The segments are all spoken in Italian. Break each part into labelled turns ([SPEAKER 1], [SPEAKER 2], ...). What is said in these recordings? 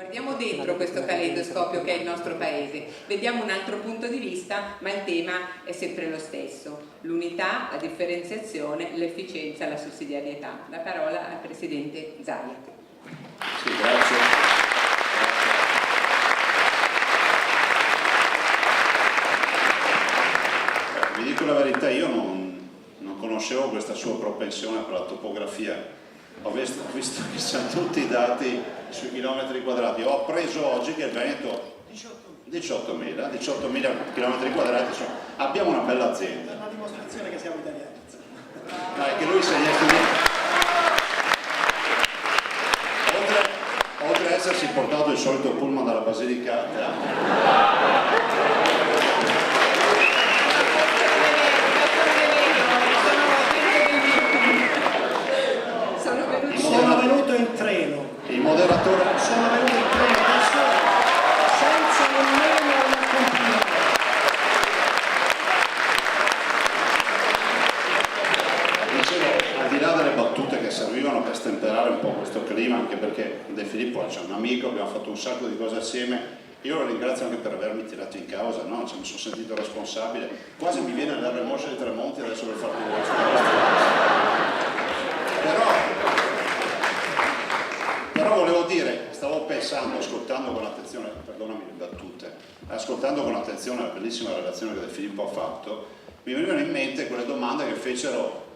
[SPEAKER 1] guardiamo dentro questo caleidoscopio che è il nostro paese, vediamo un altro punto di vista, ma il tema è sempre lo stesso: l'unità, la differenziazione, l'efficienza, la sussidiarietà. La parola al Presidente Zaia.
[SPEAKER 2] Sì, grazie. Vi dico la verità, io non conoscevo questa sua propensione per la topografia. Ho visto che sono tutti i dati sui chilometri quadrati. Ho appreso oggi che il Veneto 18.000 chilometri quadrati. Abbiamo una bella azienda.
[SPEAKER 3] È una dimostrazione che siamo italiani.
[SPEAKER 2] No, è che lui se gli è studiato. Oltre ad essersi portato il solito pullman dalla Basilicata,
[SPEAKER 3] sono venuto in treno.
[SPEAKER 2] il moderatore.
[SPEAKER 3] Sono venuto in treno da solo, senza nemmeno un accompagnamento.
[SPEAKER 2] Dicevo, al di là delle battute che servivano per stemperare un po' questo clima, anche perché De Filippo c'è un amico, abbiamo fatto un sacco di cose assieme, io lo ringrazio anche per avermi tirato in causa, no? Cioè, mi sono sentito responsabile, quasi mi viene da remosce di Tremonti adesso per farmi però volevo dire, stavo pensando, ascoltando con attenzione, perdonami le battute, ascoltando con attenzione la bellissima relazione che De Filippo ha fatto, mi venivano in mente quelle domande che fecero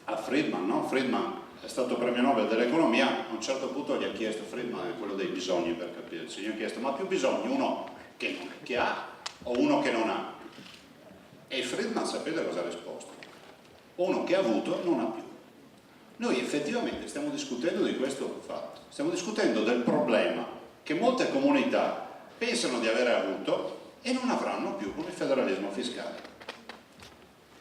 [SPEAKER 2] a Friedman, no? Friedman è stato premio Nobel dell'economia, a un certo punto gli ha chiesto, Friedman è quello dei bisogni per capirci, gli ha chiesto ma più bisogni uno che ha o uno che non ha? E Friedman sapete cosa ha risposto? Uno che ha avuto non ha più. Noi effettivamente stiamo discutendo di questo fatto, stiamo discutendo del problema che molte comunità pensano di avere avuto e non avranno più con il federalismo fiscale.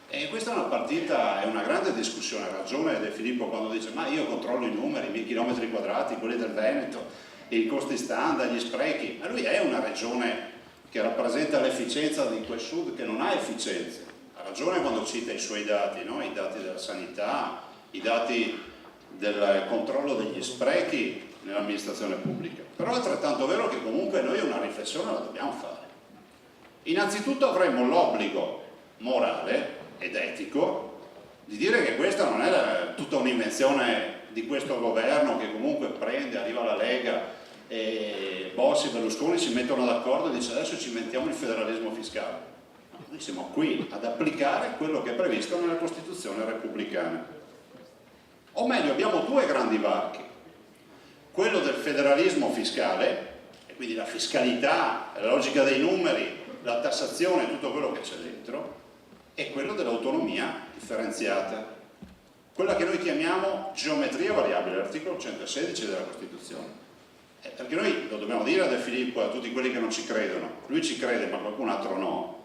[SPEAKER 2] E questa è una partita, è una grande discussione, ha ragione De Filippo quando dice ma io controllo i numeri, i miei chilometri quadrati, quelli del Veneto, i costi standard, gli sprechi, ma lui è una regione che rappresenta l'efficienza di quel sud che non ha efficienza. Ha ragione quando cita i suoi dati, no? I dati della sanità, i dati del controllo degli sprechi nell'amministrazione pubblica, però è altrettanto vero che comunque noi una riflessione la dobbiamo fare. Innanzitutto avremmo l'obbligo morale ed etico di dire che questa non è tutta un'invenzione di questo governo che comunque prende, arriva la Lega e Bossi e Berlusconi si mettono d'accordo e dice adesso ci inventiamo il federalismo fiscale. Noi siamo qui ad applicare quello che è previsto nella Costituzione repubblicana. O meglio, abbiamo due grandi varchi, quello del federalismo fiscale, e quindi la fiscalità, la logica dei numeri, la tassazione, tutto quello che c'è dentro, e quello dell'autonomia differenziata, quella che noi chiamiamo geometria variabile, l'articolo 116 della Costituzione. Perché noi lo dobbiamo dire a De Filippo e a tutti quelli che non ci credono, lui ci crede ma qualcun altro no,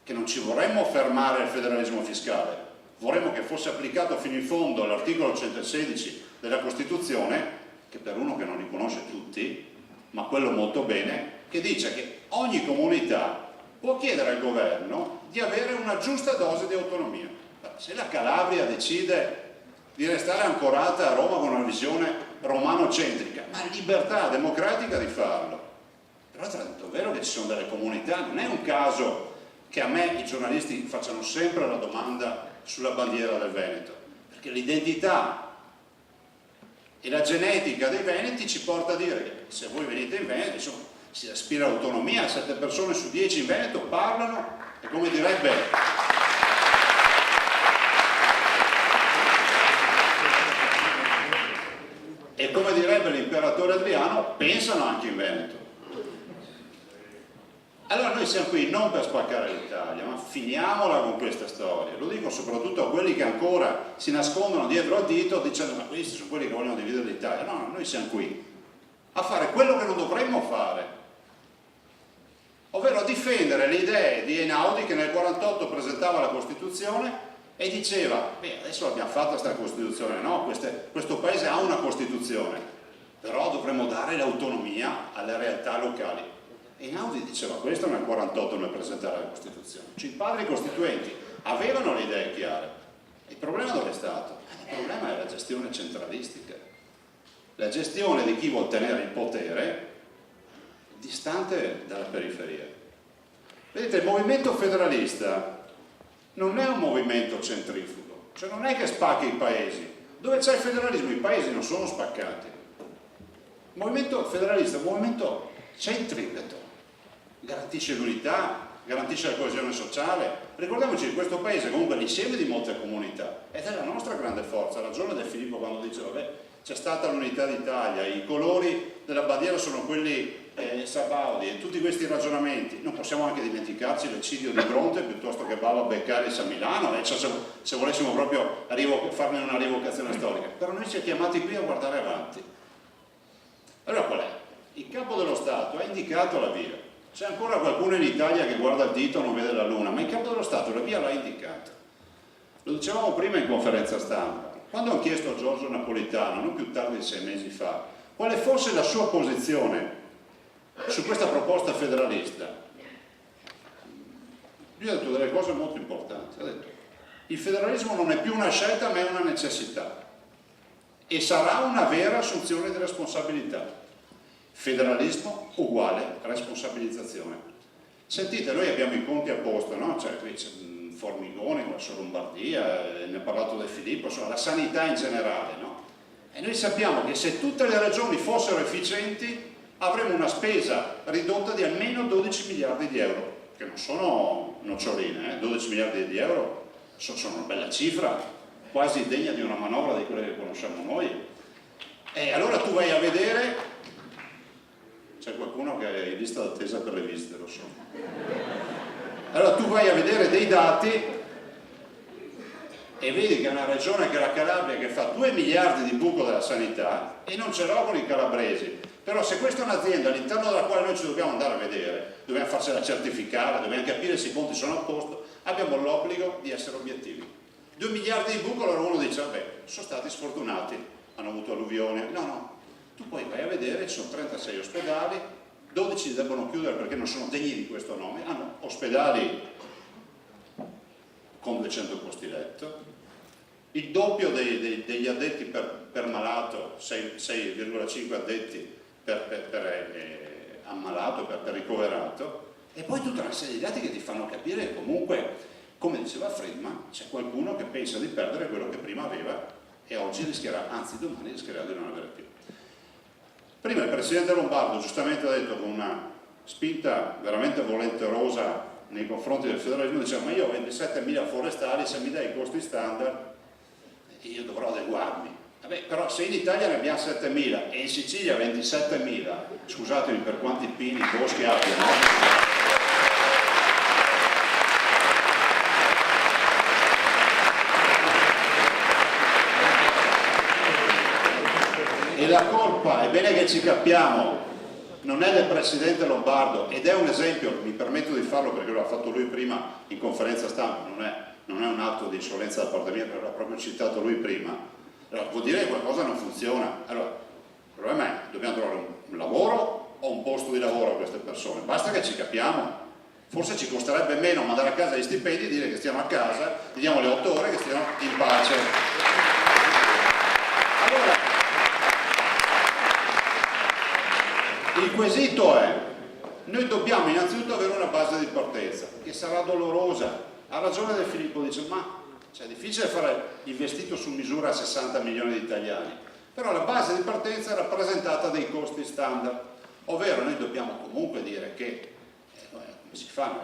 [SPEAKER 2] che non ci vorremmo fermare al federalismo fiscale, vorremmo che fosse applicato fino in fondo l'articolo 116 della Costituzione, che per uno che non li conosce tutti, ma quello molto bene, che dice che ogni comunità può chiedere al governo di avere una giusta dose di autonomia. Se la Calabria decide di restare ancorata a Roma con una visione romanocentrica, ma libertà democratica di farlo. Però è tanto vero che ci sono delle comunità, non è un caso che a me i giornalisti facciano sempre la domanda sulla bandiera del Veneto, perché l'identità e la genetica dei veneti ci porta a dire che se voi venite in Veneto, insomma, si aspira all'autonomia, 7 persone su 10 in Veneto parlano e come direbbe l'imperatore Adriano, pensano anche in Veneto. Allora noi siamo qui non per spaccare l'Italia, ma finiamola con questa storia. Lo dico soprattutto a quelli che ancora si nascondono dietro al dito dicendo ma questi sono quelli che vogliono dividere l'Italia. No, noi siamo qui a fare quello che non dovremmo fare, ovvero a difendere le idee di Einaudi che nel 1948 presentava la Costituzione e diceva beh, adesso l'abbiamo fatta questa Costituzione, no? Questo paese ha una Costituzione, però dovremmo dare l'autonomia alle realtà locali. Einaudi diceva questo nel 1948 nel presentare la Costituzione. Cioè, i padri costituenti avevano le idee chiare. Il problema dove è stato? Il problema è la gestione centralistica, la gestione di chi vuol tenere il potere distante dalla periferia. Vedete, il movimento federalista non è un movimento centrifugo, cioè non è che spacca i paesi. Dove c'è il federalismo i paesi non sono spaccati. Il movimento federalista è un movimento centripeto, garantisce l'unità, garantisce la coesione sociale. Ricordiamoci che questo paese è comunque l'insieme di molte comunità ed è la nostra grande forza. Ha ragione De Filippo quando dice vabbè, c'è stata l'unità d'Italia, i colori della bandiera sono quelli Sabaudi e tutti questi ragionamenti. Non possiamo anche dimenticarci l'eccidio di Bronte piuttosto che Bava Beccaris a Milano, cioè, se volessimo proprio farne una rievocazione storica. Però noi ci è chiamati qui a guardare avanti. Allora qual è? Il capo dello Stato ha indicato la via. C'è ancora qualcuno in Italia che guarda il dito e non vede la luna, ma il capo dello Stato la via l'ha indicata. Lo dicevamo prima in conferenza stampa. Quando ho chiesto a Giorgio Napolitano, non più tardi di 6 mesi fa, quale fosse la sua posizione su questa proposta federalista, lui ha detto delle cose molto importanti. Ha detto: il federalismo non è più una scelta ma è una necessità e sarà una vera assunzione di responsabilità. Federalismo uguale responsabilizzazione. Sentite, noi abbiamo i conti a posto, no? Cioè, qui c'è Formigoni, la Lombardia, ne ha parlato De Filippo, insomma, la sanità in generale, no? E noi sappiamo che se tutte le regioni fossero efficienti avremo una spesa ridotta di almeno 12 miliardi di euro, che non sono noccioline, 12 miliardi di euro sono una bella cifra, quasi degna di una manovra di quelle che conosciamo noi. E allora tu vai a vedere, c'è qualcuno che è in lista d'attesa per le visite, lo so. Allora tu vai a vedere dei dati e vedi che è una regione che è la Calabria che fa 2 miliardi di buco della sanità e non ce l'ho con i calabresi. Però se questa è un'azienda all'interno della quale noi ci dobbiamo andare a vedere, dobbiamo farcela certificare, dobbiamo capire se i conti sono a posto, abbiamo l'obbligo di essere obiettivi. 2 miliardi di buco, allora uno dice vabbè, sono stati sfortunati, hanno avuto alluvione. No, tu poi vai a vedere, ci sono 36 ospedali, 12 li debbono chiudere perché non sono degni di questo nome, hanno ospedali con 200 posti letto, il doppio degli addetti per malato, 6,5 addetti per ammalato, per ricoverato, e poi tutta una serie di dati che ti fanno capire che comunque, come diceva Friedman, c'è qualcuno che pensa di perdere quello che prima aveva e oggi rischierà, anzi domani rischierà di non avere più. Prima il presidente Lombardo giustamente ha detto, con una spinta veramente volenterosa nei confronti del federalismo, diceva ma io ho 27.000 forestali, se mi dai i costi standard io dovrò adeguarmi. Vabbè, però se in Italia ne abbiamo 7.000 e in Sicilia 27.000, scusatemi per quanti pini, boschi abbiano, e la colpa, è bene che ci capiamo, non è del presidente Lombardo, ed è un esempio, mi permetto di farlo perché lo ha fatto lui prima in conferenza stampa, non è un atto di insolenza da parte mia, perché l'ha proprio citato lui prima. Allora, vuol dire che qualcosa non funziona. Allora, il problema è, dobbiamo trovare un lavoro o un posto di lavoro a queste persone, basta che ci capiamo. Forse ci costerebbe meno mandare a casa gli stipendi e dire che stiamo a casa, diamo le 8 ore che stiamo in pace. Allora, il quesito è, noi dobbiamo innanzitutto avere una base di partenza, che sarà dolorosa. Ha ragione De Filippo, dice, ma è difficile fare il vestito su misura a 60 milioni di italiani, però la base di partenza è rappresentata dai costi standard, ovvero noi dobbiamo comunque dire che, come si fanno,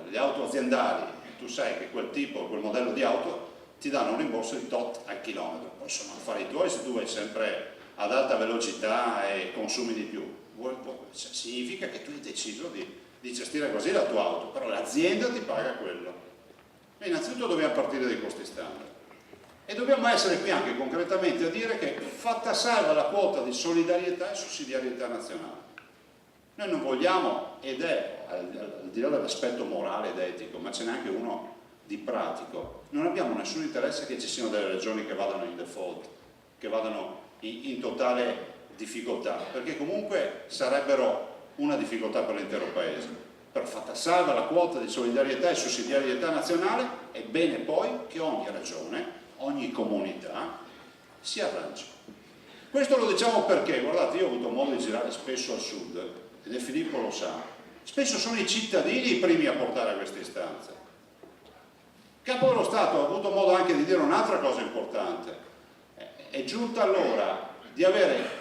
[SPEAKER 2] le auto aziendali, tu sai che quel tipo, quel modello di auto ti danno un rimborso di tot al chilometro, poi sono affari tuoi se tu vai sempre ad alta velocità e consumi di più, significa che tu hai deciso di gestire così la tua auto, però l'azienda ti paga quello. E innanzitutto dobbiamo partire dai costi standard e dobbiamo essere qui anche concretamente a dire che, fatta salva la quota di solidarietà e sussidiarietà nazionale, noi non vogliamo, ed è al di là dell'aspetto morale ed etico, ma ce n'è anche uno di pratico, non abbiamo nessun interesse che ci siano delle regioni che vadano in default, che vadano in totale difficoltà, perché comunque sarebbero una difficoltà per l'intero paese. Però, fatta salva la quota di solidarietà e sussidiarietà nazionale, è bene poi che ogni regione, ogni comunità si arrangi. Questo lo diciamo perché, guardate, io ho avuto modo di girare spesso al sud, e De Filippo lo sa, spesso sono i cittadini i primi a portare a queste istanze. Il Capo dello Stato ha avuto modo anche di dire un'altra cosa importante: è giunta l'ora di avere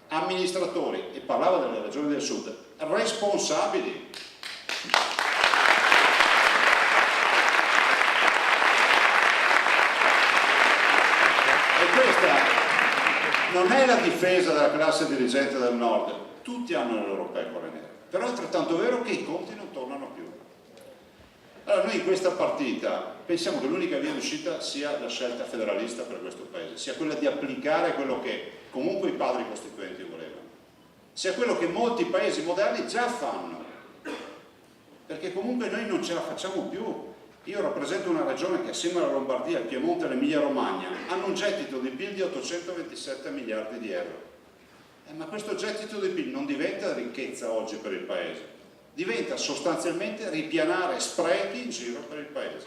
[SPEAKER 2] amministratori, e parlava delle regioni del sud, responsabili. E questa non è la difesa della classe dirigente del nord, tutti hanno le loro pecore nere, però è altrettanto vero che i conti non tornano più. Allora noi in questa partita pensiamo che l'unica via d'uscita sia la scelta federalista per questo paese, sia quella di applicare quello che comunque i padri costituenti volevano, sia quello che molti paesi moderni già fanno, perché comunque noi non ce la facciamo più. Io rappresento una regione che assieme alla Lombardia, il Piemonte e l'Emilia Romagna hanno un gettito di PIL di 827 miliardi di euro. Ma questo gettito di PIL non diventa ricchezza oggi per il paese, diventa sostanzialmente ripianare sprechi in giro per il paese.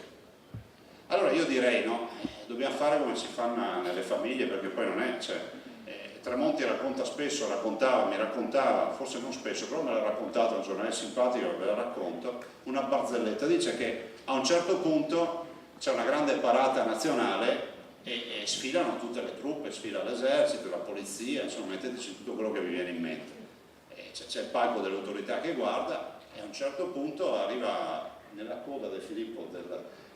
[SPEAKER 2] Allora io direi, no, dobbiamo fare come si fa nelle famiglie, perché poi non è, cioè, Tremonti racconta spesso, mi raccontava, forse non spesso, però me l'ha raccontato un giornale simpatico, ve la racconto, una barzelletta, dice che a un certo punto c'è una grande parata nazionale e sfilano tutte le truppe, sfila l'esercito, la polizia, insomma metteteci tutto quello che vi viene in mente. C'è il palco dell'autorità che guarda e a un certo punto arriva nella coda del Filippo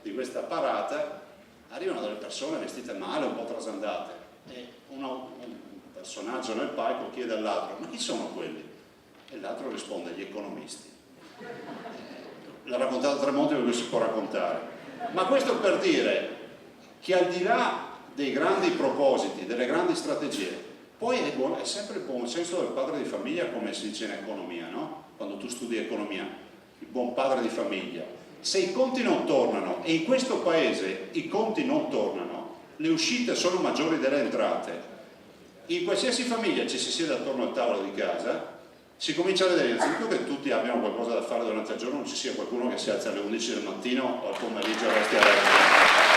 [SPEAKER 2] di questa parata, arrivano delle persone vestite male, un po' trasandate, e un personaggio nel palco chiede all'altro: ma chi sono quelli? E l'altro risponde: gli economisti. L'ha raccontato Tremonti perché si può raccontare, ma questo per dire che al di là dei grandi propositi, delle grandi strategie, poi è sempre il buon senso del padre di famiglia, come si dice in economia, no? Quando tu studi economia, il buon padre di famiglia. Se i conti non tornano, e in questo paese i conti non tornano, le uscite sono maggiori delle entrate, in qualsiasi famiglia ci si siede attorno al tavolo di casa, si comincia a vedere innanzitutto che tutti abbiano qualcosa da fare durante il giorno, non ci sia qualcuno che si alza alle 11 del mattino o al pomeriggio e resti a letto.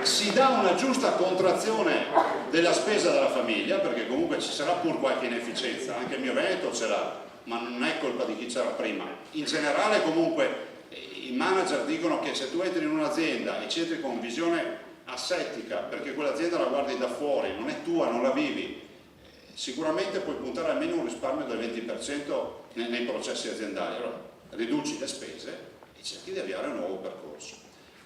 [SPEAKER 2] Si dà una giusta contrazione della spesa della famiglia, perché comunque ci sarà pur qualche inefficienza, anche il mio Veneto ce l'ha, ma non è colpa di chi c'era prima. In generale comunque i manager dicono che se tu entri in un'azienda e ci entri con visione asettica, perché quell'azienda la guardi da fuori, non è tua, non la vivi, sicuramente puoi puntare almeno un risparmio del 20% nei processi aziendali. Allora riduci le spese e cerchi di avviare un nuovo percorso.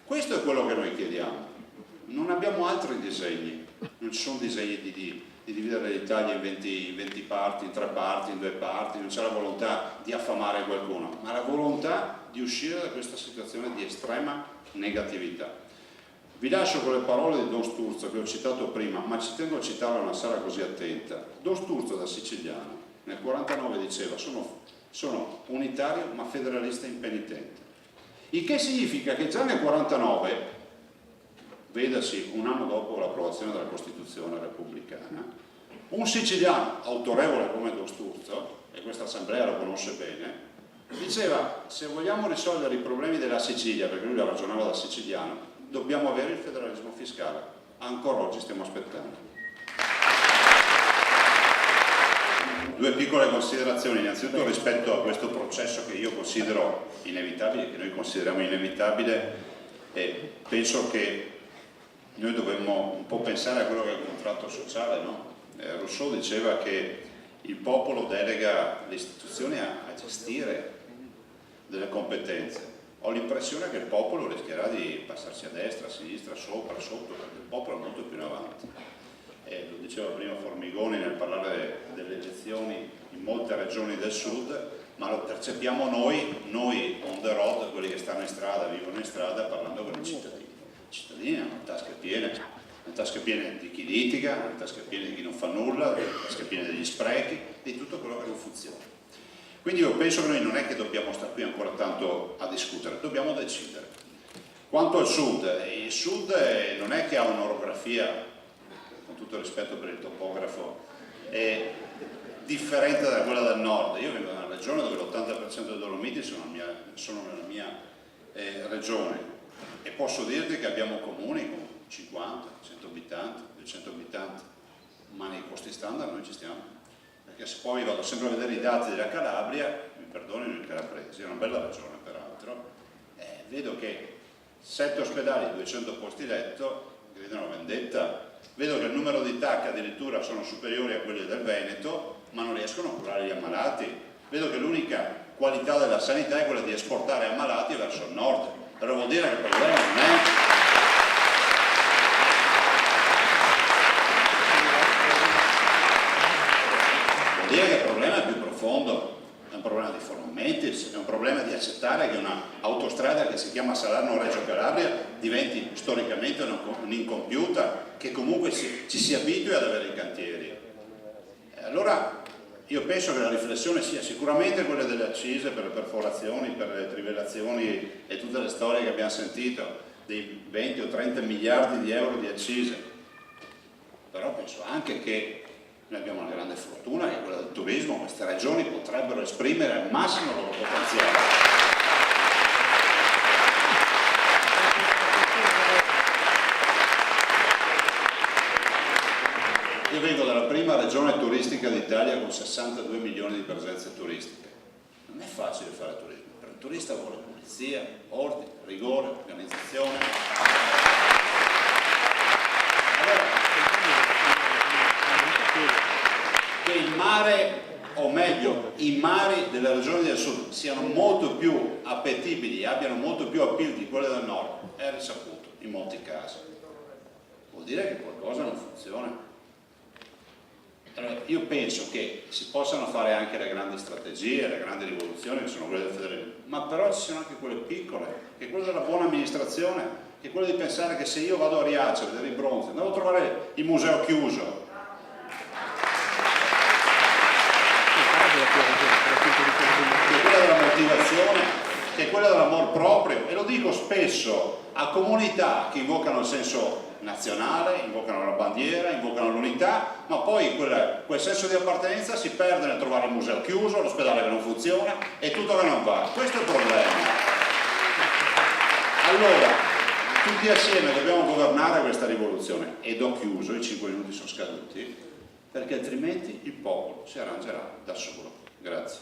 [SPEAKER 2] Questo è quello che noi chiediamo. Non abbiamo altri disegni, non ci sono disegni di dividere l'Italia in 20 parti, in 3 parti, in 2 parti, non c'è la volontà di affamare qualcuno, ma la volontà di uscire da questa situazione di estrema negatività. Vi lascio con le parole di Don Sturzo che ho citato prima, ma ci tengo a citarlo a una sala così attenta. Don Sturzo, da siciliano, nel 1949 diceva: sono unitario ma federalista impenitente, il che significa che già nel 1949, vedasi un anno dopo l'approvazione della Costituzione repubblicana, un siciliano autorevole come Don Sturzo, e questa assemblea lo conosce bene, diceva: se vogliamo risolvere i problemi della Sicilia, perché lui la ragionava da siciliano, dobbiamo avere il federalismo fiscale. Ancora oggi stiamo aspettando. Due piccole considerazioni, innanzitutto rispetto a questo processo che io considero inevitabile, che noi consideriamo inevitabile, e penso che noi dovremmo un po' pensare a quello che è il contratto sociale, no? Rousseau diceva che il popolo delega le istituzioni a gestire delle competenze. Ho l'impressione che il popolo rischierà di passarsi a destra, a sinistra, sopra, sotto, perché il popolo è molto più in avanti. Lo diceva prima Formigoni nel parlare delle elezioni in molte regioni del sud, ma lo percepiamo noi on the road, quelli che stanno in strada, vivono in strada, parlando con i cittadini. I cittadini hanno tasche piene di chi litiga, hanno tasche piene di chi non fa nulla, tasche piene degli sprechi, di tutto quello che non funziona. Quindi io penso che noi non è che dobbiamo stare qui ancora tanto a discutere, dobbiamo decidere. Quanto al sud, il sud non è che ha un'orografia, con tutto il rispetto per il topografo, è differente da quella del nord. Io vengo da una regione dove l'80% dei Dolomiti sono nella mia regione, e posso dirti che abbiamo comuni con 50, 100 abitanti, 200 abitanti, ma nei costi standard noi ci stiamo. Perché se poi vado sempre a vedere i dati della Calabria, mi perdonino i calabresi, è una bella regione peraltro, vedo che 7 ospedali, 200 posti letto, gridano vendetta. Vedo che il numero di TAC addirittura sono superiori a quelli del Veneto, ma non riescono a curare gli ammalati. Vedo che l'unica qualità della sanità è quella di esportare ammalati verso il nord. Allora vuol dire che il problema non è... Vuol dire che il problema è più profondo. È un problema di Formomentis, è un problema di accettare che un'autostrada che si chiama Salerno-Reggio Calabria diventi storicamente un'incompiuta, che comunque ci si abitui ad avere i cantieri. Allora io penso che la riflessione sia sicuramente quella delle accise per le perforazioni, per le trivellazioni e tutte le storie che abbiamo sentito, dei 20 o 30 miliardi di euro di accise, però penso anche che noi abbiamo una grande fortuna che è quella del turismo. Queste regioni potrebbero esprimere al massimo il loro potenziale. Io vengo dalla prima regione turistica d'Italia con 62 milioni di presenze turistiche. Non è facile fare turismo, per il turista vuole pulizia, ordine, rigore, organizzazione. Allora, che il mare, o meglio i mari delle regioni del sud siano molto più appetibili, abbiano molto più appeal di quelle del nord, è risaputo in molti casi. Vuol dire che qualcosa non funziona. Allora, io penso che si possano fare anche le grandi strategie, le grandi rivoluzioni che sono quelle del federalismo, ma però ci sono anche quelle piccole, che è quella della buona amministrazione, che è quella di pensare che se io vado a Riace a vedere i bronzi, andavo a trovare il museo chiuso, che è quella della motivazione, che è quella dell'amor proprio, e lo dico spesso a comunità che invocano il senso nazionale, invocano la bandiera, invocano l'unità, ma poi quel senso di appartenenza si perde nel trovare il museo chiuso, l'ospedale che non funziona e tutto che non va. Questo è il problema. Allora, tutti assieme dobbiamo governare questa rivoluzione, ed ho chiuso, i 5 minuti sono scaduti, perché altrimenti il popolo si arrangerà da solo. Grazie.